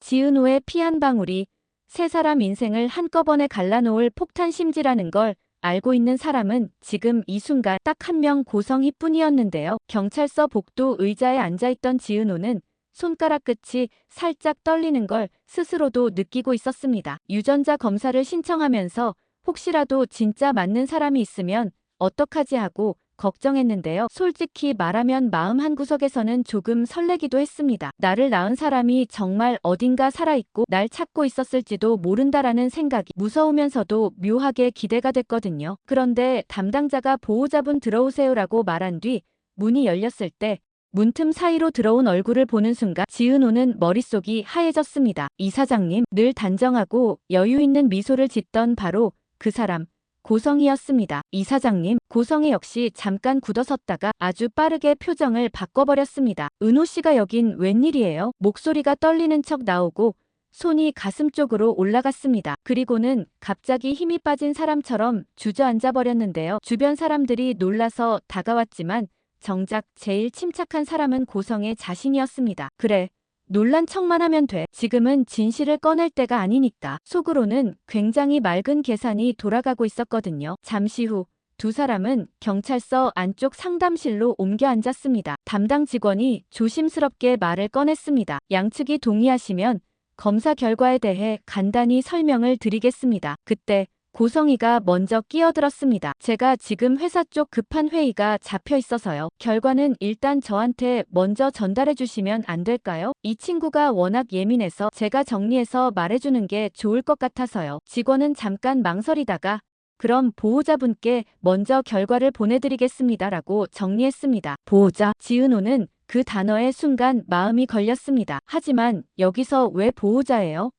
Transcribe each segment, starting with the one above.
지은호의 피 한 방울이 세 사람 인생을 한꺼번에 갈라놓을 폭탄 심지라는 걸 알고 있는 사람은 지금 이 순간 딱 한 명 고성희뿐이었는데요. 경찰서 복도 의자에 앉아있던 지은호는 손가락 끝이 살짝 떨리는 걸 스스로도 느끼고 있었습니다. 유전자 검사를 신청하면서 혹시라도 진짜 맞는 사람이 있으면 어떡하지 하고 걱정했는데요. 솔직히 말하면 마음 한구석에서는 조금 설레기도 했습니다. 나를 낳은 사람이 정말 어딘가 살아있고 날 찾고 있었을지도 모른다라는 생각이 무서우면서도 묘하게 기대가 됐거든요. 그런데 담당자가 보호자분 들어오세요라고 말한 뒤 문이 열렸을 때 문틈 사이로 들어온 얼굴을 보는 순간 지은호는 머릿속이 하얘졌습니다. 이사장님, 늘 단정하고 여유 있는 미소를 짓던 바로 그 사람. 고성희였습니다. 이사장님, 고성희 역시 잠깐 굳어섰다가 아주 빠르게 표정을 바꿔버렸습니다. 은호 씨가 여긴 웬일이에요? 목소리가 떨리는 척 나오고 손이 가슴 쪽으로 올라갔습니다. 그리고는 갑자기 힘이 빠진 사람처럼 주저앉아 버렸는데요. 주변 사람들이 놀라서 다가왔지만 정작 제일 침착한 사람은 고성의 자신이었습니다. 그래. 놀란 척만 하면 돼. 지금은 진실을 꺼낼 때가 아니니까. 속으로는 굉장히 맑은 계산이 돌아가고 있었거든요. 잠시 후 두 사람은 경찰서 안쪽 상담실로 옮겨 앉았습니다. 담당 직원이 조심스럽게 말을 꺼냈습니다. 양측이 동의하시면 검사 결과에 대해 간단히 설명을 드리겠습니다. 그때 고성희가 먼저 끼어들었습니다. 제가 지금 회사 쪽 급한 회의가 잡혀 있어서요. 결과는 일단 저한테 먼저 전달해 주시면 안 될까요? 이 친구가 워낙 예민해서 제가 정리해서 말해주는 게 좋을 것 같아서요. 직원은 잠깐 망설이다가 그럼 보호자분께 먼저 결과를 보내드리겠습니다 라고 정리했습니다. 보호자, 지은호는 그 단어에 순간 마음이 걸렸습니다. 하지만 여기서 왜 보호자예요?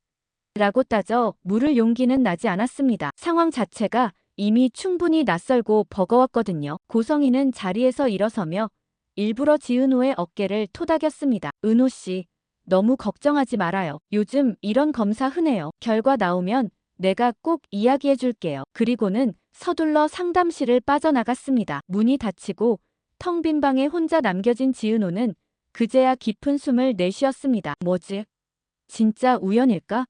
라고 따져 물을 용기는 나지 않았습니다. 상황 자체가 이미 충분히 낯설고 버거웠거든요. 고성희는 자리에서 일어서며 일부러 지은호의 어깨를 토닥였습니다. 은호 씨, 너무 걱정하지 말아요. 요즘 이런 검사 흔해요. 결과 나오면 내가 꼭 이야기해 줄게요. 그리고는 서둘러 상담실을 빠져나갔습니다. 문이 닫히고 텅 빈 방에 혼자 남겨진 지은호는 그제야 깊은 숨을 내쉬었습니다. 뭐지? 진짜 우연일까?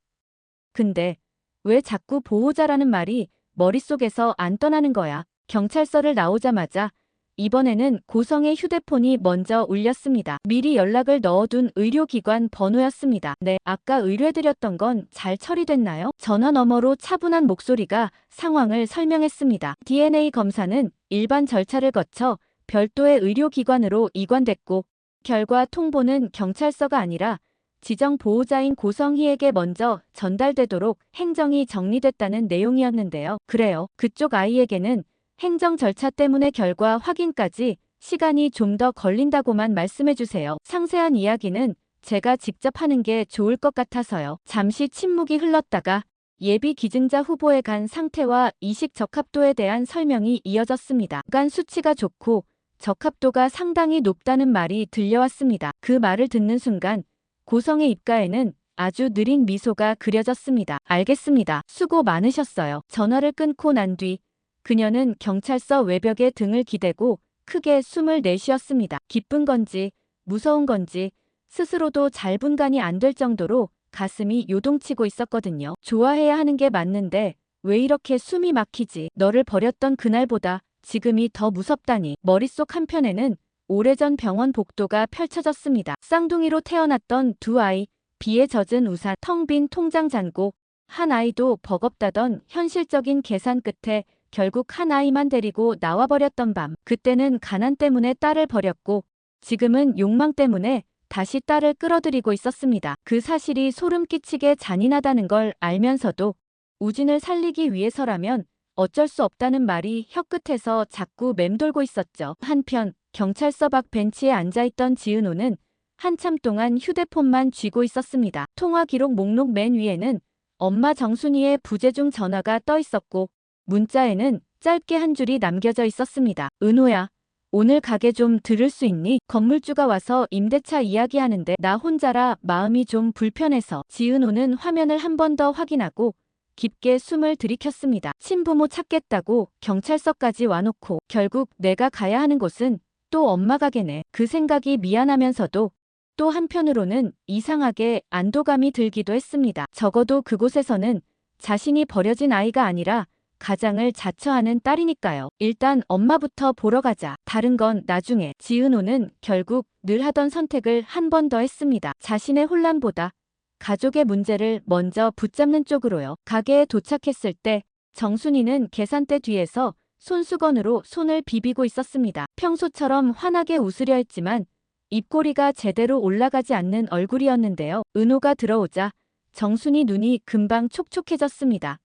근데 왜 자꾸 보호자라는 말이 머릿속에서 안 떠나는 거야? 경찰서를 나오자마자 이번에는 고성의 휴대폰이 먼저 울렸습니다. 미리 연락을 넣어둔 의료기관 번호였습니다. 네, 아까 의뢰드렸던 건 잘 처리됐나요? 전화 너머로 차분한 목소리가 상황을 설명했습니다. DNA 검사는 일반 절차를 거쳐 별도의 의료기관으로 이관됐고 결과 통보는 경찰서가 아니라 지정 보호자인 고성희에게 먼저 전달되도록 행정이 정리됐다는 내용이었는데요. 그래요. 그쪽 아이에게는 행정 절차 때문에 결과 확인까지 시간이 좀 더 걸린다고만 말씀해주세요. 상세한 이야기는 제가 직접 하는 게 좋을 것 같아서요. 잠시 침묵이 흘렀다가 예비 기증자 후보에 간 상태와 이식 적합도에 대한 설명이 이어졌습니다. 간 수치가 좋고 적합도가 상당히 높다는 말이 들려왔습니다. 그 말을 듣는 순간 고성의 입가에는 아주 느린 미소가 그려졌습니다. 알겠습니다. 수고 많으셨어요. 전화를 끊고 난 뒤 그녀는 경찰서 외벽에 등을 기대고 크게 숨을 내쉬었습니다. 기쁜 건지 무서운 건지 스스로도 잘 분간이 안 될 정도로 가슴이 요동치고 있었거든요. 좋아해야 하는 게 맞는데 왜 이렇게 숨이 막히지? 너를 버렸던 그날보다 지금이 더 무섭다니. 머릿속 한편에는 오래전 병원 복도가 펼쳐졌습니다. 쌍둥이로 태어났던 두 아이, 비에 젖은 우산, 텅 빈 통장 잔고, 한 아이도 버겁다던 현실적인 계산 끝에 결국 한 아이만 데리고 나와버렸던 밤. 그때는 가난 때문에 딸을 버렸고 지금은 욕망 때문에 다시 딸을 끌어들이고 있었습니다. 그 사실이 소름 끼치게 잔인하다는 걸 알면서도 우진을 살리기 위해서라면 어쩔 수 없다는 말이 혀끝에서 자꾸 맴돌고 있었죠. 한편 경찰서 밖 벤치에 앉아있던 지은호는 한참 동안 휴대폰만 쥐고 있었습니다. 통화 기록 목록 맨 위에는 엄마 정순이의 부재중 전화가 떠 있었고 문자에는 짧게 한 줄이 남겨져 있었습니다. 은호야, 오늘 가게 좀 들을 수 있니? 건물주가 와서 임대차 이야기하는데 나 혼자라 마음이 좀 불편해서. 지은호는 화면을 한 번 더 확인하고 깊게 숨을 들이켰습니다. 친부모 찾겠다고 경찰서까지 와놓고 결국 내가 가야 하는 곳은 또 엄마 가게네. 그 생각이 미안하면서도 또 한편으로는 이상하게 안도감이 들기도 했습니다. 적어도 그곳에서는 자신이 버려진 아이가 아니라 가장을 자처하는 딸이니까요. 일단 엄마부터 보러 가자. 다른 건 나중에. 지은호는 결국 늘 하던 선택을 한 번 더 했습니다. 자신의 혼란보다 가족의 문제를 먼저 붙잡는 쪽으로요. 가게에 도착했을 때 정순이는 계산대 뒤에서 손수건으로 손을 비비고 있었습니다. 평소처럼 환하게 웃으려 했지만 입꼬리가 제대로 올라가지 않는 얼굴이었는데요. 은호가 들어오자 정순이 눈이 금방 촉촉해졌습니다.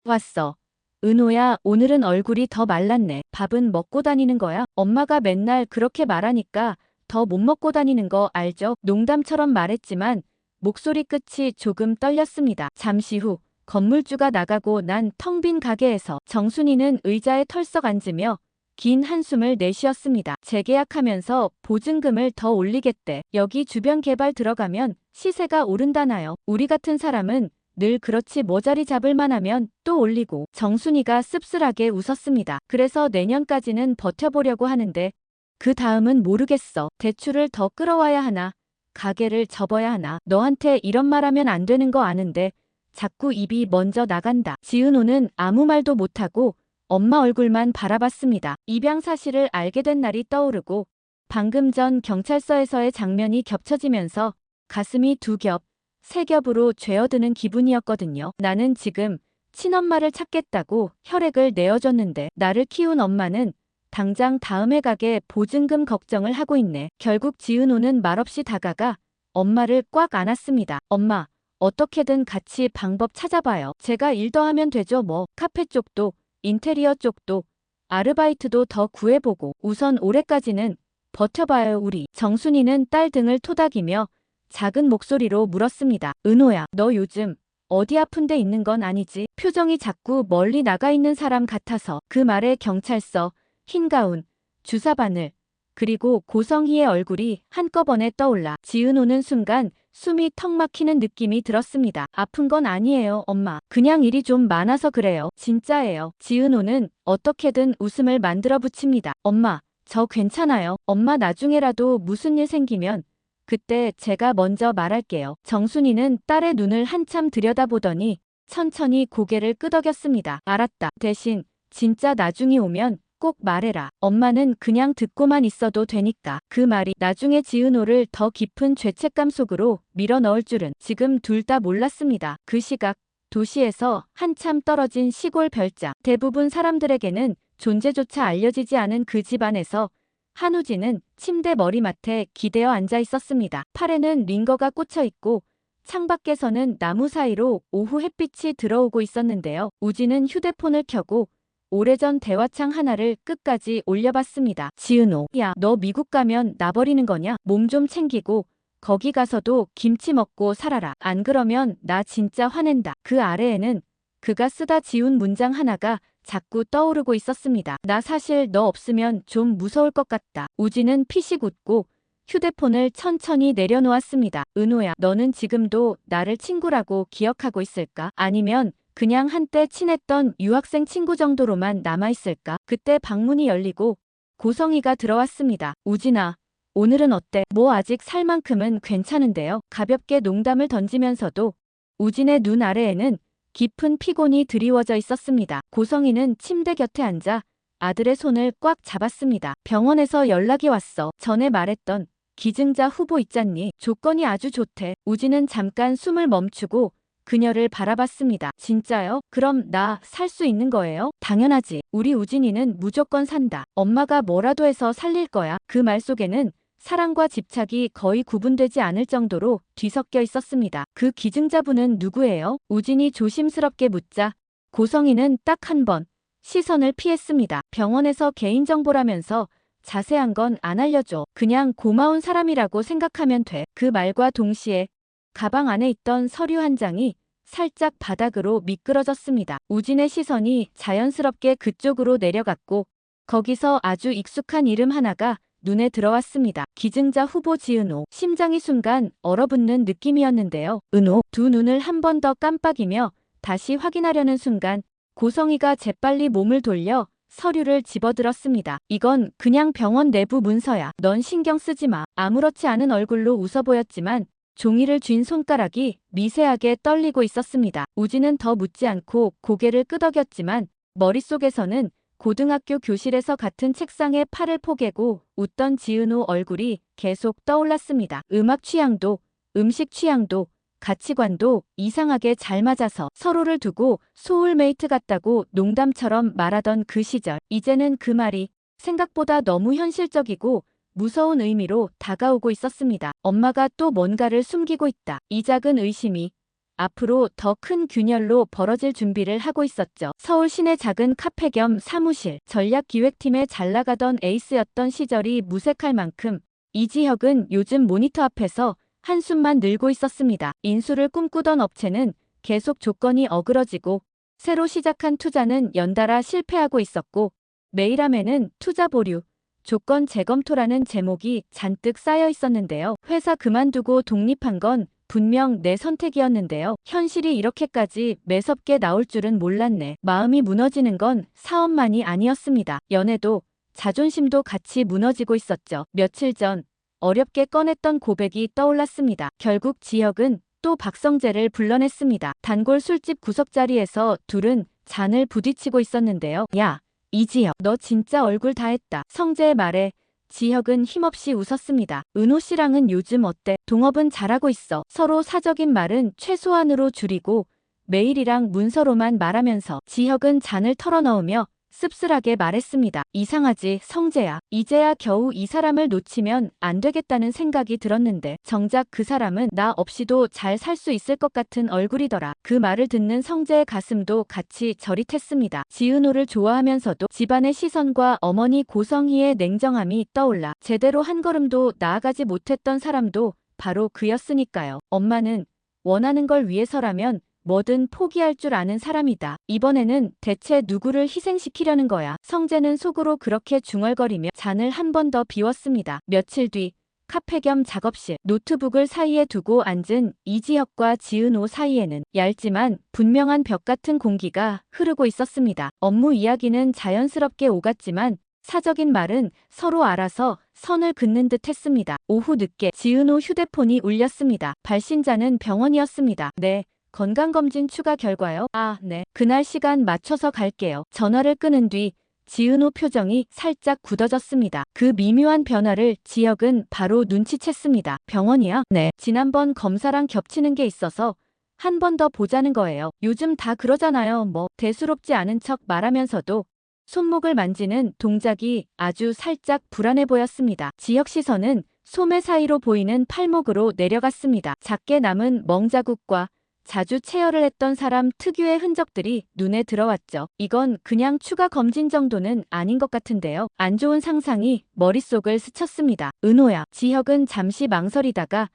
왔어. 은호야, 오늘은 얼굴이 더 말랐네. 밥은 먹고 다니는 거야? 엄마가 맨날 그렇게 말하니까 더 못 먹고 다니는 거 알죠? 농담처럼 말했지만 목소리 끝이 조금 떨렸습니다. 잠시 후 건물주가 나가고 난 텅 빈 가게에서 정순이는 의자에 털썩 앉으며 긴 한숨을 내쉬었습니다. 재계약하면서 보증금을 더 올리겠대. 여기 주변 개발 들어가면 시세가 오른다나요? 우리 같은 사람은 늘 그렇지 뭐 자리 잡을 만하면 또 올리고. 정순이가 씁쓸하게 웃었습니다. 그래서 내년까지는 버텨보려고 하는데 그 다음은 모르겠어. 대출을 더 끌어와야 하나? 가게를 접어야 하나? 너한테 이런 말하면 안 되는 거 아는데 자꾸 입이 먼저 나간다. 지은호는 아무 말도 못하고 엄마 얼굴만 바라봤습니다. 입양 사실을 알게 된 날이 떠오르고 방금 전 경찰서에서의 장면이 겹쳐지면서 가슴이 두 겹, 세 겹으로 죄어드는 기분이었거든요. 나는 지금 친엄마를 찾겠다고 혈액을 내어줬는데 나를 키운 엄마는 당장 다음에 가게 보증금 걱정을 하고 있네. 결국 지은호는 말없이 다가가 엄마를 꽉 안았습니다. 엄마, 어떻게든 같이 방법 찾아봐요. 제가 일 더 하면 되죠 뭐. 카페 쪽도 인테리어 쪽도 아르바이트도 더 구해보고 우선 올해까지는 버텨봐요 우리. 정순이는 딸 등을 토닥이며 작은 목소리로 물었습니다. 은호야, 너 요즘 어디 아픈 데 있는 건 아니지? 표정이 자꾸 멀리 나가 있는 사람 같아서. 그 말에 경찰서, 흰 가운, 주사바늘, 그리고 고성희의 얼굴이 한꺼번에 떠올라 지은호는 순간 숨이 턱 막히는 느낌이 들었습니다. 아픈 건 아니에요, 엄마. 그냥 일이 좀 많아서 그래요. 진짜예요. 지은호는 어떻게든 웃음을 만들어 붙입니다. 엄마, 저 괜찮아요. 엄마 나중에라도 무슨 일 생기면 그때 제가 먼저 말할게요. 정순이는 딸의 눈을 한참 들여다보더니 천천히 고개를 끄덕였습니다. 알았다. 대신 진짜 나중이 오면 꼭 말해라. 엄마는 그냥 듣고만 있어도 되니까. 그 말이 나중에 지은호를 더 깊은 죄책감 속으로 밀어넣을 줄은 지금 둘 다 몰랐습니다. 그 시각 도시에서 한참 떨어진 시골 별장. 대부분 사람들에게는 존재조차 알려지지 않은 그 집안에서 한우진은 침대 머리맡에 기대어 앉아 있었습니다. 팔에는 링거가 꽂혀 있고 창밖에서는 나무 사이로 오후 햇빛이 들어오고 있었는데요. 우진은 휴대폰을 켜고 오래전 대화창 하나를 끝까지 올려봤습니다. 지은호, 야, 너 미국 가면 나 버리는 거냐? 몸 좀 챙기고 거기 가서도 김치 먹고 살아라. 안 그러면 나 진짜 화낸다. 그 아래에는 그가 쓰다 지운 문장 하나가 자꾸 떠오르고 있었습니다. 나 사실 너 없으면 좀 무서울 것 같다. 우진은 피식 웃고 휴대폰을 천천히 내려놓았습니다. 은호야, 너는 지금도 나를 친구라고 기억하고 있을까? 아니면 그냥 한때 친했던 유학생 친구 정도로만 남아있을까? 그때 방문이 열리고 고성희가 들어왔습니다. 우진아, 오늘은 어때? 뭐 아직 살 만큼은 괜찮은데요. 가볍게 농담을 던지면서도 우진의 눈 아래에는 깊은 피곤이 드리워져 있었습니다. 고성희는 침대 곁에 앉아 아들의 손을 꽉 잡았습니다. 병원에서 연락이 왔어. 전에 말했던 기증자 후보 있잖니. 조건이 아주 좋대. 우진은 잠깐 숨을 멈추고 그녀를 바라봤습니다. 진짜요? 그럼 나 살 수 있는 거예요? 당연하지. 우리 우진이는 무조건 산다. 엄마가 뭐라도 해서 살릴 거야. 그 말 속에는 사랑과 집착이 거의 구분되지 않을 정도로 뒤섞여 있었습니다. 그 기증자분은 누구예요? 우진이 조심스럽게 묻자 고성희는 딱 한 번 시선을 피했습니다. 병원에서 개인정보라면서 자세한 건 안 알려줘. 그냥 고마운 사람이라고 생각하면 돼. 그 말과 동시에 가방 안에 있던 서류 한 장이 살짝 바닥으로 미끄러졌습니다. 우진의 시선이 자연스럽게 그쪽으로 내려갔고 거기서 아주 익숙한 이름 하나가 눈에 들어왔습니다. 기증자 후보 지은호. 심장이 순간 얼어붙는 느낌이었는데요. 은호. 두 눈을 한 번 더 깜빡이며 다시 확인하려는 순간 고성희가 재빨리 몸을 돌려 서류를 집어들었습니다. 이건 그냥 병원 내부 문서야. 넌 신경 쓰지 마. 아무렇지 않은 얼굴로 웃어 보였지만 종이를 쥔 손가락이 미세하게 떨리고 있었습니다. 우진은 더 묻지 않고 고개를 끄덕였지만 머릿속에서는 고등학교 교실에서 같은 책상에 팔을 포개고 웃던 지은호 얼굴이 계속 떠올랐습니다. 음악 취향도, 음식 취향도, 가치관도 이상하게 잘 맞아서 서로를 두고 소울메이트 같다고 농담처럼 말하던 그 시절. 이제는 그 말이 생각보다 너무 현실적이고 무서운 의미로 다가오고 있었습니다. 엄마가 또 뭔가를 숨기고 있다. 이 작은 의심이 앞으로 더 큰 균열로 벌어질 준비를 하고 있었죠. 서울 시내 작은 카페 겸 사무실, 전략기획팀에 잘 나가던 에이스였던 시절이 무색할 만큼 이지혁은 요즘 모니터 앞에서 한숨만 늘고 있었습니다. 인수를 꿈꾸던 업체는 계속 조건이 어그러지고 새로 시작한 투자는 연달아 실패하고 있었고 메일함에는 투자 보류, 조건 재검토라는 제목이 잔뜩 쌓여 있었는데요. 회사 그만두고 독립한 건 분명 내 선택이었는데요. 현실이 이렇게까지 매섭게 나올 줄은 몰랐네. 마음이 무너지는 건 사업만이 아니었습니다. 연애도 자존심도 같이 무너지고 있었죠. 며칠 전 어렵게 꺼냈던 고백이 떠올랐습니다. 결국 지혁은 또 박성재를 불러냈습니다. 단골 술집 구석자리에서 둘은 잔을 부딪히고 있었는데요. 야, 이지혁, 너 진짜 얼굴 다 했다. 성재의 말에 지혁은 힘없이 웃었습니다. 은호 씨랑은 요즘 어때? 동업은 잘하고 있어. 서로 사적인 말은 최소한으로 줄이고 메일이랑 문서로만 말하면서 지혁은 잔을 털어넣으며 씁쓸하게 말했습니다. 이상하지, 성재야. 이제야 겨우 이 사람을 놓치면 안 되겠다는 생각이 들었는데 정작 그 사람은 나 없이도 잘 살 수 있을 것 같은 얼굴이더라. 그 말을 듣는 성재의 가슴도 같이 저릿했습니다. 지은호를 좋아하면서도 집안의 시선과 어머니 고성희의 냉정함이 떠올라 제대로 한 걸음도 나아가지 못했던 사람도 바로 그였으니까요. 엄마는 원하는 걸 위해서라면 뭐든 포기할 줄 아는 사람이다. 이번에는 대체 누구를 희생시키려는 거야. 성재는 속으로 그렇게 중얼거리며 잔을 한 번 더 비웠습니다. 며칠 뒤 카페 겸 작업실, 노트북을 사이에 두고 앉은 이지혁과 지은호 사이에는 얇지만 분명한 벽 같은 공기가 흐르고 있었습니다. 업무 이야기는 자연스럽게 오갔지만 사적인 말은 서로 알아서 선을 긋는 듯 했습니다. 오후 늦게 지은호 휴대폰이 울렸습니다. 발신자는 병원이었습니다. 네. 건강검진 추가 결과요? 아, 네. 그날 시간 맞춰서 갈게요. 전화를 끊은 뒤 지은호 표정이 살짝 굳어졌습니다. 그 미묘한 변화를 지혁은 바로 눈치챘습니다. 병원이야? 네. 지난번 검사랑 겹치는 게 있어서 한 번 더 보자는 거예요. 요즘 다 그러잖아요. 뭐 대수롭지 않은 척 말하면서도 손목을 만지는 동작이 아주 살짝 불안해 보였습니다. 지혁 시선은 소매 사이로 보이는 팔목으로 내려갔습니다. 작게 남은 멍자국과 자주 체열을 했던 사람 특유의 흔적들이 눈에 들어왔죠. 이건 그냥 추가 검진 정도는 아닌 것 같은데요. 안 좋은 상상이 머릿속을 스쳤습니다. 은호야. 지혁은 잠시 망설이다가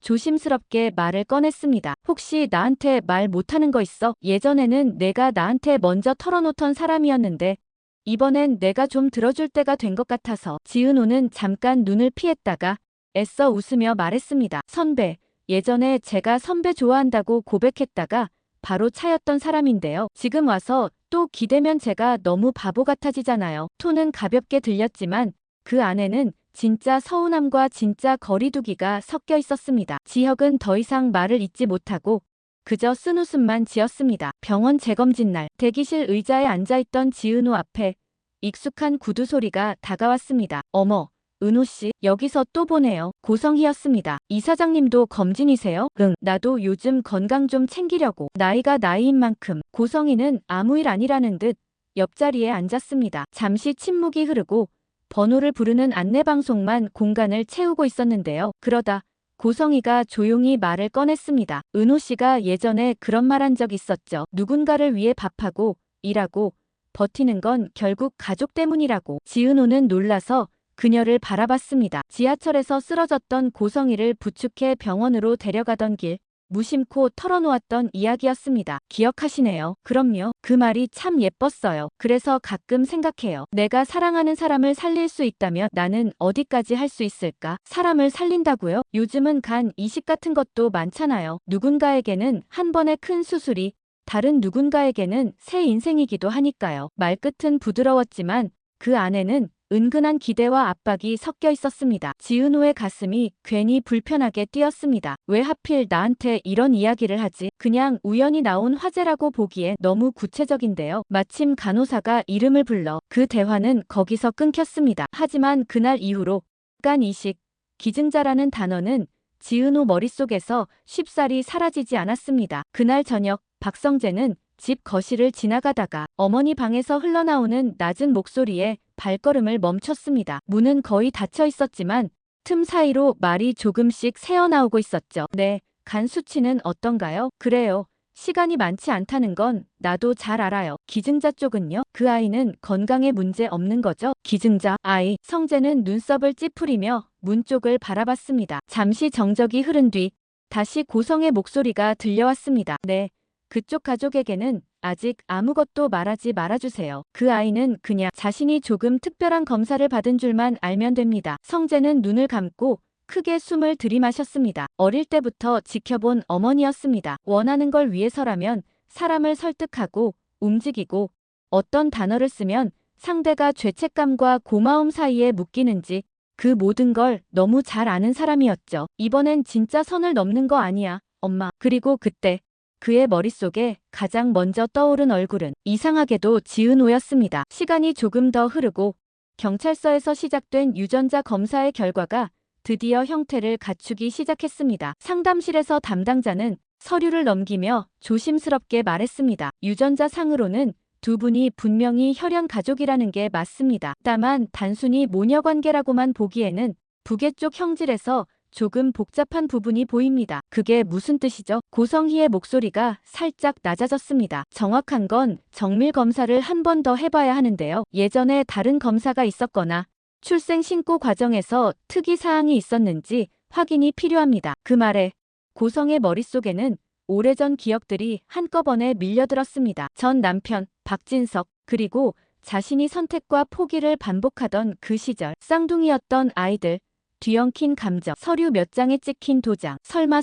조심스럽게 말을 꺼냈습니다. 혹시 나한테 말 못하는 거 있어? 예전에는 내가 나한테 먼저 털어놓던 사람이었는데 이번엔 내가 좀 들어줄 때가 된 것 같아서. 지은호는 잠깐 눈을 피했다가 애써 웃으며 말했습니다. 선배. 예전에 제가 선배 좋아한다고 고백했다가 바로 차였던 사람인데요. 지금 와서 또 기대면 제가 너무 바보 같아지잖아요. 톤은 가볍게 들렸지만 그 안에는 진짜 서운함과 진짜 거리두기가 섞여 있었습니다. 지혁은 더 이상 말을 잇지 못하고 그저 쓴웃음만 지었습니다. 병원 재검진 날 대기실 의자에 앉아있던 지은호 앞에 익숙한 구두 소리가 다가왔습니다. 어머. 은호씨, 여기서 또 보네요. 고성희였습니다. 이 사장님도 검진이세요? 응, 나도 요즘 건강 좀 챙기려고. 나이가 나이인 만큼. 고성희는 아무 일 아니라는 듯 옆자리에 앉았습니다. 잠시 침묵이 흐르고 번호를 부르는 안내방송만 공간을 채우고 있었는데요. 그러다 고성희가 조용히 말을 꺼냈습니다. 은호씨가 예전에 그런 말 한 적 있었죠. 누군가를 위해 밥하고 일하고 버티는 건 결국 가족 때문이라고. 지은호는 놀라서 그녀를 바라봤습니다. 지하철에서 쓰러졌던 고성희를 부축해 병원으로 데려가던 길, 무심코 털어놓았던 이야기였습니다. 기억하시네요. 그럼요. 그 말이 참 예뻤어요. 그래서 가끔 생각해요. 내가 사랑하는 사람을 살릴 수 있다면 나는 어디까지 할 수 있을까? 사람을 살린다고요? 요즘은 간 이식 같은 것도 많잖아요. 누군가에게는 한 번의 큰 수술이 다른 누군가에게는 새 인생이기도 하니까요. 말끝은 부드러웠지만 그 안에는 은근한 기대와 압박이 섞여 있었습니다. 지은호의 가슴이 괜히 불편하게 뛰었습니다. 왜 하필 나한테 이런 이야기를 하지? 그냥 우연히 나온 화제라고 보기에 너무 구체적인데요. 마침 간호사가 이름을 불러 그 대화는 거기서 끊겼습니다. 하지만 그날 이후로 간 이식, 기증자라는 단어는 지은호 머릿속에서 쉽사리 사라지지 않았습니다. 그날 저녁 박성재는 집 거실을 지나가다가 어머니 방에서 흘러나오는 낮은 목소리에 발걸음을 멈췄습니다. 문은 거의 닫혀 있었지만 틈 사이로 말이 조금씩 새어나오고 있었죠. 네, 간 수치는 어떤가요? 그래요. 시간이 많지 않다는 건 나도 잘 알아요. 기증자 쪽은요? 그 아이는 건강에 문제 없는 거죠? 기증자 아이. 성재는 눈썹을 찌푸리며 문 쪽을 바라봤습니다. 잠시 정적이 흐른 뒤 다시 고성의 목소리가 들려왔습니다. 네. 그쪽 가족에게는 아직 아무것도 말하지 말아주세요. 그 아이는 그냥 자신이 조금 특별한 검사를 받은 줄만 알면 됩니다. 성재는 눈을 감고 크게 숨을 들이마셨습니다. 어릴 때부터 지켜본 어머니였습니다. 원하는 걸 위해서라면 사람을 설득하고 움직이고 어떤 단어를 쓰면 상대가 죄책감과 고마움 사이에 묶이는지 그 모든 걸 너무 잘 아는 사람이었죠. 이번엔 진짜 선을 넘는 거 아니야, 엄마. 그리고 그때 그의 머릿속에 가장 먼저 떠오른 얼굴은 이상하게도 지은호였습니다. 시간이 조금 더 흐르고 경찰서에서 시작된 유전자 검사의 결과가 드디어 형태를 갖추기 시작했습니다. 상담실에서 담당자는 서류를 넘기며 조심스럽게 말했습니다. 유전자 상으로는 두 분이 분명히 혈연 가족이라는 게 맞습니다. 다만 단순히 모녀 관계라고만 보기에는 부계 쪽 형질에서 조금 복잡한 부분이 보입니다. 그게 무슨 뜻이죠? 고성희의 목소리가 살짝 낮아졌습니다. 정확한 건 정밀 검사를 한 번 더 해봐야 하는데요. 예전에 다른 검사가 있었거나 출생 신고 과정에서 특이 사항이 있었는지 확인이 필요합니다. 그 말에 고성의 머릿속에는 오래전 기억들이 한꺼번에 밀려들었습니다. 전 남편 박진석, 그리고 자신이 선택과 포기를 반복하던 그 시절, 쌍둥이였던 아이들, 뒤엉킨 감정, 서류 몇 장에 찍힌 도장. 설마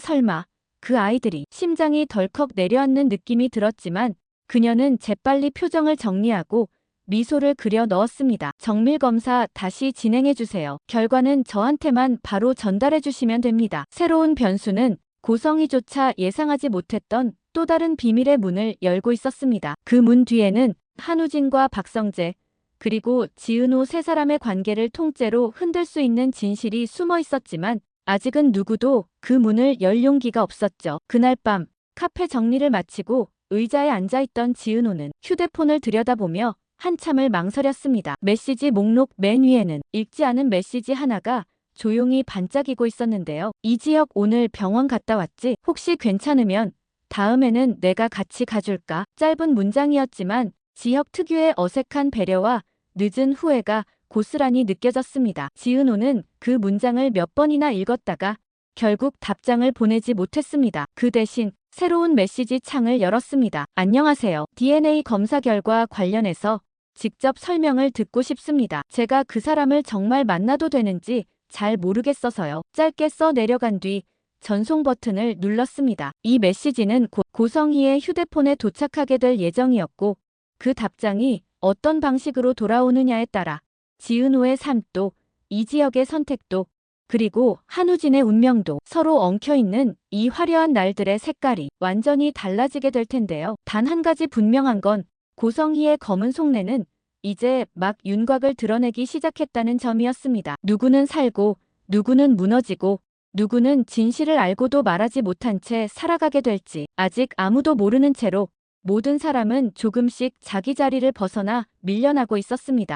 그 아이들이. 심장이 덜컥 내려앉는 느낌이 들었지만 그녀는 재빨리 표정을 정리하고 미소를 그려 넣었습니다. 정밀검사 다시 진행해주세요. 결과는 저한테만 바로 전달해주시면 됩니다. 새로운 변수는 고성희조차 예상하지 못했던 또 다른 비밀의 문을 열고 있었습니다. 그 문 뒤에는 한우진과 박성재, 그리고 지은호 세 사람의 관계를 통째로 흔들 수 있는 진실이 숨어 있었지만 아직은 누구도 그 문을 열 용기가 없었죠. 그날 밤 카페 정리를 마치고 의자에 앉아있던 지은호는 휴대폰을 들여다보며 한참을 망설였습니다. 메시지 목록 맨 위에는 읽지 않은 메시지 하나가 조용히 반짝이고 있었는데요. 이지혁 오늘 병원 갔다 왔지? 혹시 괜찮으면 다음에는 내가 같이 가줄까? 짧은 문장이었지만 지혁 특유의 어색한 배려와 늦은 후회가 고스란히 느껴졌습니다. 지은호는 그 문장을 몇 번이나 읽었다가 결국 답장을 보내지 못했습니다. 그 대신 새로운 메시지 창을 열었습니다. 안녕하세요. DNA 검사 결과 관련해서 직접 설명을 듣고 싶습니다. 제가 그 사람을 정말 만나도 되는지 잘 모르겠어서요. 짧게 써 내려간 뒤 전송 버튼을 눌렀습니다. 이 메시지는 곧 고성희의 휴대폰에 도착하게 될 예정이었고 그 답장이 어떤 방식으로 돌아오느냐에 따라 지은호의 삶도 이지혁의 선택도 그리고 한우진의 운명도 서로 엉켜있는 이 화려한 날들의 색깔이 완전히 달라지게 될 텐데요. 단 한 가지 분명한 건 고성희의 검은 속내는 이제 막 윤곽을 드러내기 시작했다는 점이었습니다. 누구는 살고 누구는 무너지고 누구는 진실을 알고도 말하지 못한 채 살아가게 될지 아직 아무도 모르는 채로 모든 사람은 조금씩 자기 자리를 벗어나 밀려나고 있었습니다.